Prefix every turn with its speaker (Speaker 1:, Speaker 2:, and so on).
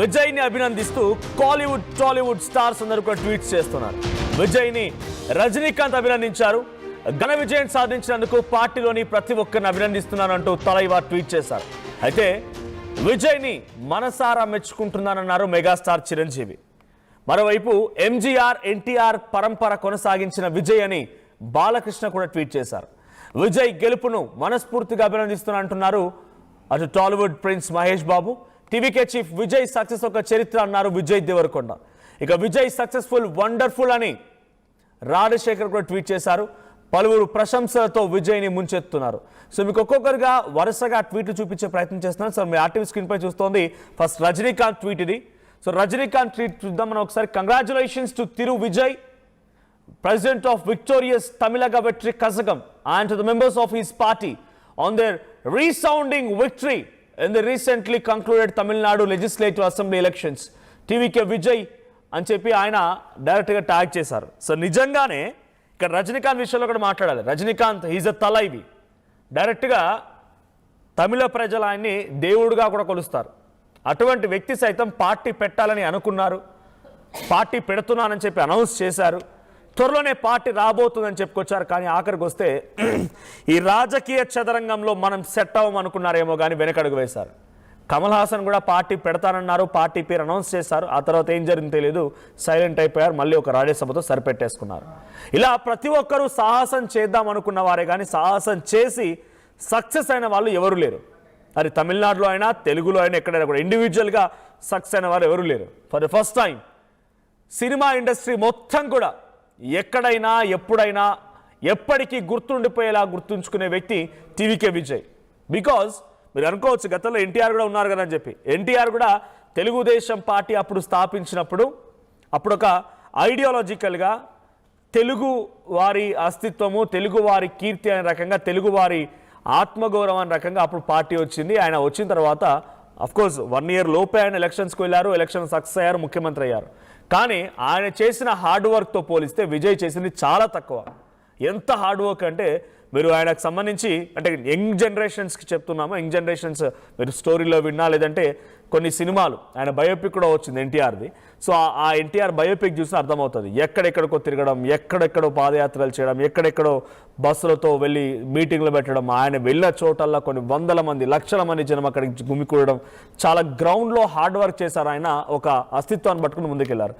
Speaker 1: విజయ్ ని అభినందిస్తూ కాలీవుడ్ టాలీవుడ్ స్టార్స్ అందరూ కూడా ట్వీట్స్ చేస్తున్నారు. విజయ్ ని రజనీకాంత్ అభినందించారు. ఘన విజయం సాధించినందుకు పార్టీలోని ప్రతి ఒక్కరిని అభినందిస్తున్నానంటూ తలైవా ట్వీట్ చేశారు. అయితే విజయ్ ని మనసారా మెచ్చుకుంటున్నానన్నారు మెగాస్టార్ చిరంజీవి. మరోవైపు ఎంజీఆర్ ఎన్టీఆర్ పరంపర కొనసాగించిన విజయ్ అని బాలకృష్ణ కూడా ట్వీట్ చేశారు. విజయ్ గెలుపును మనస్ఫూర్తిగా అభినందిస్తున్నంటున్నారు అటు Tollywood prince Mahesh Babu. TVK chief Vijay success ఒక చరిత్ర అన్నారు విజయ్ దేవరకొండ. ఇక విజయ్ సక్సెస్ఫుల్ వండర్ఫుల్ అని రాజశేఖర్ కూడా ట్వీట్ చేశారు. పలువురు ప్రశంసలతో విజయ్ని ముంచెత్తున్నారు. సో మీకు ఒక్కొక్కరుగా వరుసగా ట్వీట్లు చూపించే ప్రయత్నం చేస్తున్నారు. సో మీ ఆర్టీవీ స్క్రీన్ పై చూస్తోంది ఫస్ట్ రజనీకాంత్ ట్వీట్ ఇది. సో రజనీకాంత్ ట్వీట్ చూద్దాం మనం ఒకసారి. Congratulations to Thiru Vijay, president of victorious Tamilaga Vetri Kazagam, and to the members of his party on their resounding victory in the recently concluded Tamil Nadu Legislative Assembly elections. TVK Vijay అని చెప్పి ఆయన డైరెక్ట్గా tag చేశారు. So నిజంగానే ఇక్కడ రజనీకాంత్ విషయంలో కూడా మాట్లాడాలి. Rajinikanth is a Thalaivi. డైరెక్ట్గా తమిళ ప్రజలు ఆయన్ని దేవుడుగా కూడా కొలుస్తారు. అటువంటి వ్యక్తి సైతం పార్టీ పెట్టాలని అనుకున్నారు, పార్టీ పెడుతున్నానని చెప్పి అనౌన్స్ చేశారు. త్వరలోనే పార్టీ రాబోతుందని చెప్పుకొచ్చారు. కానీ ఆఖరికి వస్తే ఈ రాజకీయ చదరంగంలో మనం సెట్ అవ్వమనుకున్నారేమో కానీ వెనకడుగు వేశారు. కమల్ హాసన్ కూడా పార్టీ పెడతానన్నారు, పార్టీ పేరు అనౌన్స్ చేశారు. ఆ తర్వాత ఏం జరిగిందో తెలియదు, సైలెంట్ అయిపోయారు. మళ్ళీ ఒక రాజ్యసభతో సరిపెట్టేసుకున్నారు. ఇలా ప్రతి ఒక్కరూ సాహసం చేద్దాం అనుకున్న వారే కానీ సాహసం చేసి సక్సెస్ అయిన వాళ్ళు ఎవరు లేరు. అది తమిళనాడులో అయినా తెలుగులో అయినా ఎక్కడైనా కూడా ఇండివిజువల్గా సక్సెస్ అయిన వారు ఎవరు లేరు. For the first time cinema industry మొత్తం కూడా ఎక్కడైనా ఎప్పుడైనా ఎప్పటికీ గుర్తుండిపోయేలా గుర్తుంచుకునే వ్యక్తి టీవీకే విజయ్. బికాజ్ మీరు అనుకోవచ్చు గతంలో ఎన్టీఆర్ కూడా ఉన్నారు కదా అని చెప్పి. ఎన్టీఆర్ కూడా తెలుగుదేశం పార్టీ అప్పుడు స్థాపించినప్పుడు అప్పుడు ఒక ఐడియాలజికల్గా తెలుగు వారి అస్తిత్వము, తెలుగు వారి కీర్తి అనే రకంగా, తెలుగు వారి ఆత్మగౌరవం అనే రకంగా అప్పుడు పార్టీ వచ్చింది. ఆయన వచ్చిన తర్వాత అఫ్కోర్స్ 1 year లోపే ఆయన ఎలక్షన్స్కి వెళ్ళారు, ఎలక్షన్ సక్సెస్ అయ్యారు, ముఖ్యమంత్రి అయ్యారు. కానీ ఆయన చేసిన హార్డ్ వర్క్తో పోలిస్తే విజయ్ చేసింది చాలా తక్కువ. ఎంత హార్డ్ వర్క్ అంటే మీరు ఆయనకు సంబంధించి అంటే యంగ్ జనరేషన్స్కి చెప్తున్నాము. యంగ్ జనరేషన్స్ మీరు స్టోరీలో విన్నా, లేదంటే కొన్ని సినిమాలు ఆయన బయోపిక్ కూడా వచ్చింది ఎన్టీఆర్ది. సో ఆ ఎన్టీఆర్ బయోపిక్ చూసినా అర్థమవుతుంది. ఎక్కడెక్కడికో తిరగడం, ఎక్కడెక్కడో పాదయాత్రలు చేయడం, ఎక్కడెక్కడో బస్సులతో వెళ్ళి మీటింగ్లు పెట్టడం, ఆయన వెళ్ళిన చోటల్లో కొన్ని వందల మంది, లక్షల మంది జనం అక్కడికి గుమికూడడం, చాలా గ్రౌండ్లో హార్డ్ వర్క్ చేశారు. ఆయన ఒక అస్తిత్వాన్ని పట్టుకుని ముందుకెళ్లారు.